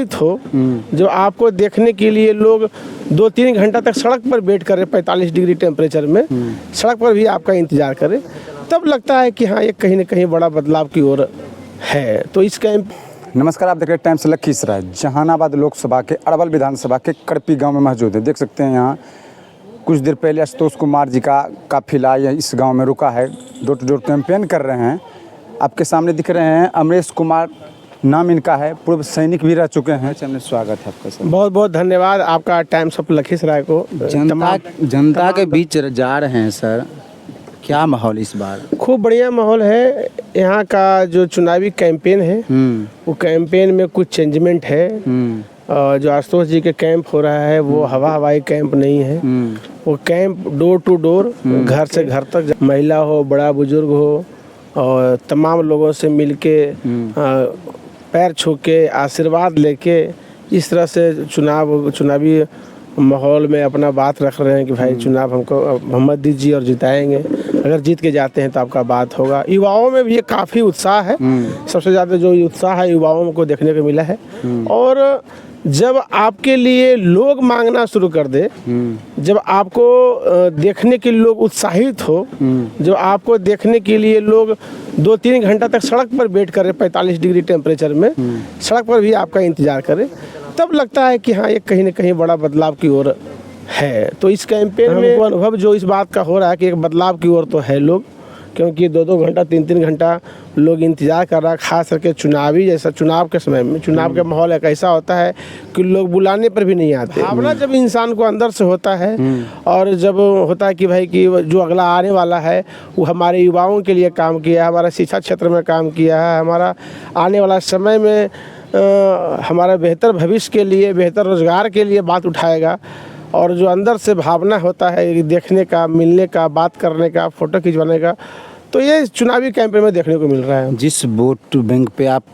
हो जो आपको देखने के लिए लोग 2-3 घंटा तक सड़क पर वेट करें 45 डिग्री टेम्परेचर में, सड़क पर भी आपका इंतज़ार करें, तब लगता है कि हाँ ये कहीं ना कहीं बड़ा बदलाव की ओर है। तो इस कैंप नमस्कार, आप देख रहे हैं टाइम्स लखीसराय। जहानाबाद लोकसभा के अरवल विधानसभा के कड़पी गांव में मौजूद है। देख सकते हैं यहाँ कुछ देर पहले आशुतोष कुमार जी का काफिला इस गांव में रुका है, डोर टू डोर कैंपेन कर रहे हैं। आपके सामने दिख रहे हैं अमरेश कुमार नाम इनका है, पूर्व सैनिक भी रह चुके हैं। चलिए, स्वागत है आपका सर। बहुत बहुत धन्यवाद आपका टाइम्स ऑफ लखीसराय को। जनता के बीच जा रहे हैं सर, क्या माहौल इस बार? खूब बढ़िया माहौल है। यहाँ का जो चुनावी कैंपेन है वो कैंपेन में कुछ चेंजमेंट है। जो आशुतोष जी के कैंप हो रहा है वो हवाई कैंप नहीं है, वो कैंप डोर टू डोर, घर से घर तक, महिला हो, बड़ा बुजुर्ग हो, और तमाम लोगों से मिलके पैर छू के आशीर्वाद लेके इस तरह से चुनावी माहौल में अपना बात रख रहे हैं कि भाई चुनाव हमको मोहम्मद दीजिए और जिताएंगे, अगर जीत के जाते हैं तो आपका बात होगा। युवाओं में भी ये काफ़ी उत्साह है, सबसे ज़्यादा जो उत्साह है युवाओं को देखने को मिला है। और जब आपके लिए लोग मांगना शुरू कर दे, जब आपको देखने के लिए लोग उत्साहित हो, जब आपको देखने के लिए लोग 2-3 घंटा तक सड़क पर वेट करें 45 डिग्री टेम्परेचर में, सड़क पर भी आपका इंतज़ार करें, तब लगता है कि हाँ ये कहीं ना कहीं बड़ा बदलाव की ओर है। तो इस कैंपेन में अनुभव जो इस बात का हो रहा है कि एक बदलाव की ओर तो है लोग, क्योंकि 2-2 घंटा 3-3 घंटा लोग इंतज़ार कर रहा है। ख़ास करके चुनावी जैसा चुनाव के समय में, चुनाव के माहौल एक ऐसा होता है कि लोग बुलाने पर भी नहीं आते। भावना जब इंसान को अंदर से होता है और जब होता है कि भाई कि जो अगला आने वाला है वो हमारे युवाओं के लिए काम किया है, हमारा शिक्षा क्षेत्र में काम किया है, हमारा आने वाला समय में हमारा बेहतर भविष्य के लिए, बेहतर रोज़गार के लिए बात उठाएगा, और जो अंदर से भावना होता है देखने का, मिलने का, बात करने का, फ़ोटो खिंचवाने का, तो ये चुनावी कैंपेन में देखने को मिल रहा है। जिस वोट बैंक पे आप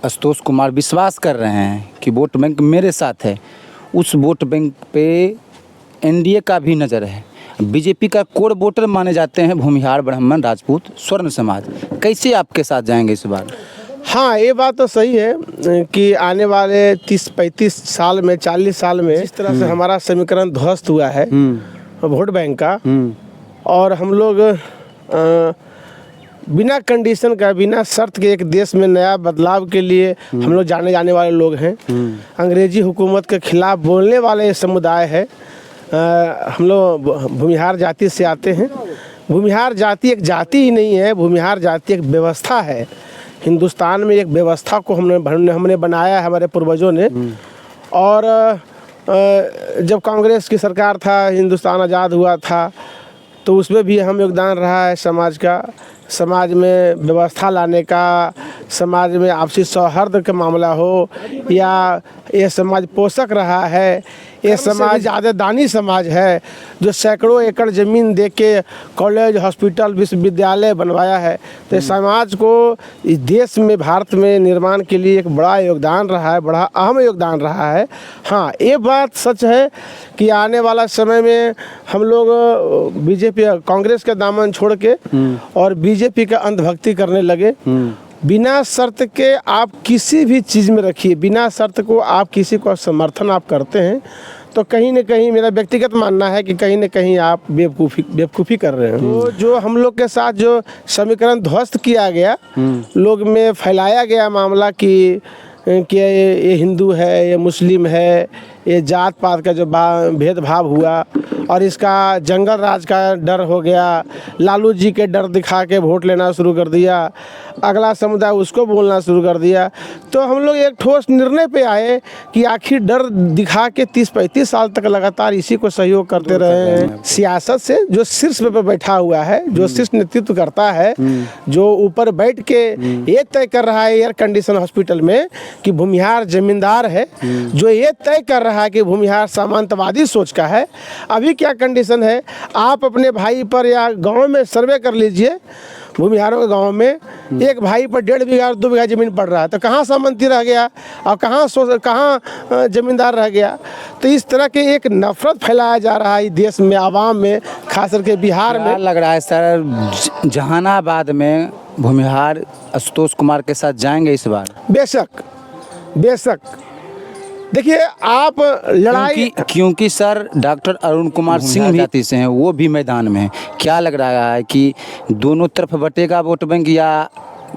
आशुतोष कुमार विश्वास कर रहे हैं कि वोट बैंक मेरे साथ है, उस वोट बैंक पे एनडीए का भी नज़र है। बीजेपी का कोर वोटर माने जाते हैं भूमिहार, ब्राह्मण, राजपूत, स्वर्ण समाज, कैसे आपके साथ जाएंगे इस बार? हाँ, ये बात तो सही है कि आने वाले 30-35 साल में, 40 साल में जिस तरह से हमारा समीकरण ध्वस्त हुआ है वोट बैंक का, और हम लोग बिना कंडीशन का, बिना शर्त के एक देश में नया बदलाव के लिए हम लोग जाने जाने वाले लोग हैं। अंग्रेजी हुकूमत के खिलाफ बोलने वाले समुदाय है। हम लोग भूमिहार जाति से आते हैं। भूमिहार जाति एक जाति ही नहीं है, भूमिहार जाति एक व्यवस्था है। हिंदुस्तान में एक व्यवस्था को हमने बनाया है, हमारे पूर्वजों ने। और जब कांग्रेस की सरकार था, हिंदुस्तान आज़ाद हुआ था, तो उसमें भी हम योगदान रहा है समाज का, समाज में व्यवस्था लाने का, समाज में आपसी सौहार्द का मामला हो, या ये समाज पोषक रहा है, ये समाज ज़्यादा दानी समाज है जो सैकड़ों एकड़ ज़मीन दे के कॉलेज, हॉस्पिटल, विश्वविद्यालय बनवाया है। तो समाज को इस देश में, भारत में निर्माण के लिए एक बड़ा योगदान रहा है, बड़ा अहम योगदान रहा है। हाँ, ये बात सच है कि आने वाला समय में हम लोग बीजेपी, कांग्रेस का दामन छोड़ के और बीजेपी का अंधभक्ति करने लगे। बिना शर्त के आप किसी भी चीज़ में रखिए, बिना शर्त को आप किसी को समर्थन आप करते हैं तो कहीं न कहीं, मेरा व्यक्तिगत मानना है कि कहीं न कहीं आप बेवकूफ़ी कर रहे हैं। तो जो हम लोग के साथ जो समीकरण ध्वस्त किया गया, लोग में फैलाया गया मामला कि ये हिंदू है, ये मुस्लिम है, ये जात पात का जो भेदभाव हुआ, और इसका जंगल राज का डर हो गया, लालू जी के डर दिखा के वोट लेना शुरू कर दिया, अगला समुदाय उसको बोलना शुरू कर दिया। तो हम लोग एक ठोस निर्णय पे आए कि आखिर डर दिखा के 30-35 साल तक लगातार इसी को सहयोग करते रहे हैं। सियासत से जो शीर्ष पे बैठा हुआ है, जो शीर्ष नेतृत्व करता है, जो ऊपर बैठ के ये तय कर रहा है एयर कंडीशन हॉस्पिटल में कि भूमिहार जमींदार है, जो ये तय कर रहा है कि भूमिहार सामंतवादी सोच का है। अभी क्या कंडीशन है, आप अपने भाई पर या गांव में सर्वे कर लीजिए, भूमिहारों के गांव में एक भाई पर 1.5 बीघा 2 बीघा ज़मीन पड़ रहा है, तो कहाँ सामंती रह गया और कहाँ ज़मींदार रह गया। तो इस तरह के एक नफरत फैलाया जा रहा है देश में, आवाम में, खास करके बिहार में। लग रहा है सर जहानाबाद में भूमिहार आशुतोष कुमार के साथ जाएंगे इस बार? बेशक बेशक देखिए आप लड़ाई क्योंकि सर डॉक्टर अरुण कुमार सिंह जाति से हैं, वो भी मैदान में हैं। क्या लग रहा है कि दोनों तरफ बटेगा वोट बैंक या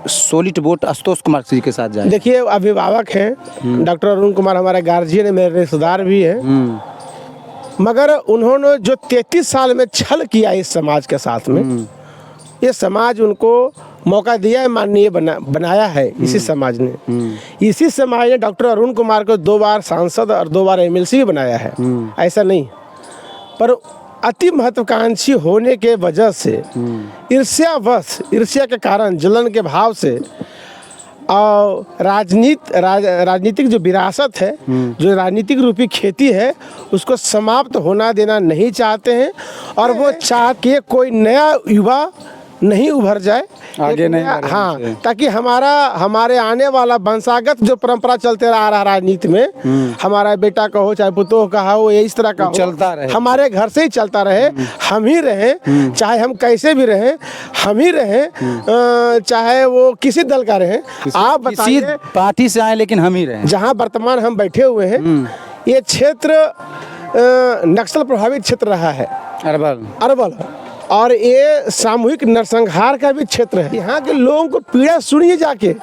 सॉलिड वोट आशुतोष कुमार जी के साथ जाए? देखिए अभिभावक हैं डॉक्टर अरुण कुमार, हमारे गार्जियन है, मेरे रिश्तेदार भी हैं, मगर उन्होंने जो 33 साल में छल किया इस समाज के साथ में, ये समाज उनको मौका दिया है, माननीय बनाया है इसी समाज ने। इसी समाज ने डॉक्टर अरुण कुमार को 2 बार सांसद और 2 बार एमएलसी भी बनाया है, ऐसा नहीं। पर अति महत्वाकांक्षी होने के वजह से ईर्ष्या के कारण, जलन के भाव से और राजनीतिक जो विरासत है, जो राजनीतिक रूपी खेती है, उसको समाप्त होना देना नहीं चाहते हैं। और वो चाह के कोई नया युवा नहीं उभर जाए आगे नहीं, हाँ, ताकि हमारे आने वाला वंशागत जो परंपरा चलते आ रहा राजनीति में, हमारा बेटा का हो चाहे पुतोह का हो, ये इस तरह का चलता रहे, हमारे घर से ही चलता रहे, हम ही रहें, चाहे हम कैसे भी रहें, हम ही रहें, चाहे वो किसी दल का रहे। आप किसी पार्टी से आए लेकिन हम ही रहें। जहाँ वर्तमान हम बैठे हुए हैं, ये क्षेत्र नक्सल प्रभावित क्षेत्र रहा है, अरवल, और ये सामूहिक नरसंहार का भी क्षेत्र है। यहाँ के लोगों को पीड़ा सुनिए जाके,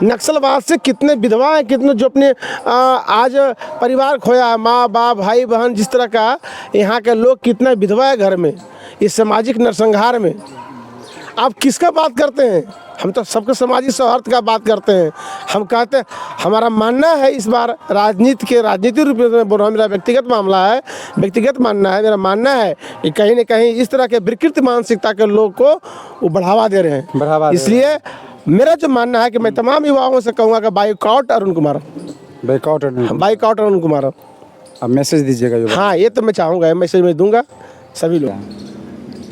नक्सलवाद से कितने विधवा हैं, कितने जो अपने आज परिवार खोया, माँ बाप भाई बहन, जिस तरह का यहाँ के लोग कितना विधवा है घर में, इस सामाजिक नरसंहार में। आप किसका बात करते हैं? हम तो सबके सामाजिक सौहार्द का बात करते हैं। हम कहते हैं, हमारा मानना है इस बार राजनीतिक रूप में बोल रहा हूँ, मेरा व्यक्तिगत मामला है, व्यक्तिगत मानना है, मेरा मानना है कि कहीं न कहीं इस तरह के विकृत मानसिकता के लोग को वो बढ़ावा दे रहे हैं। इसलिए मेरा जो मानना है कि मैं तमाम युवाओं से कहूँगा कि बाइकआउट अरुण कुमार, बाइकआउट अरुण कुमार। अब मैसेज दीजिएगा। हाँ, ये तो मैं चाहूँगा, मैसेज मैं दूंगा सभी लोग।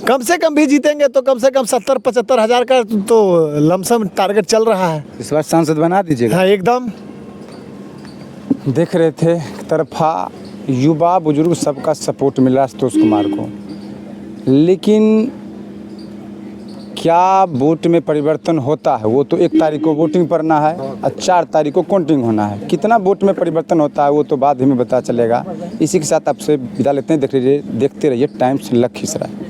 कम से कम भी जीतेंगे तो कम से कम 70-75 हज़ार का तो लमसम टारगेट चल रहा है। इस बार सांसद बना दीजिएगा। हाँ, एकदम। देख रहे थे तरफा युवा बुजुर्ग सबका सपोर्ट मिला आशुतोष कुमार को, लेकिन क्या वोट में परिवर्तन होता है? वो तो 1 तारीख को वोटिंग पड़ना है और 4 तारीख को काउंटिंग होना है। कितना वोट में परिवर्तन होता है वो तो बाद में पता चलेगा। इसी के साथ आपसे विदा लेते हैं। देखते रहिए टाइम्स लखीसराय।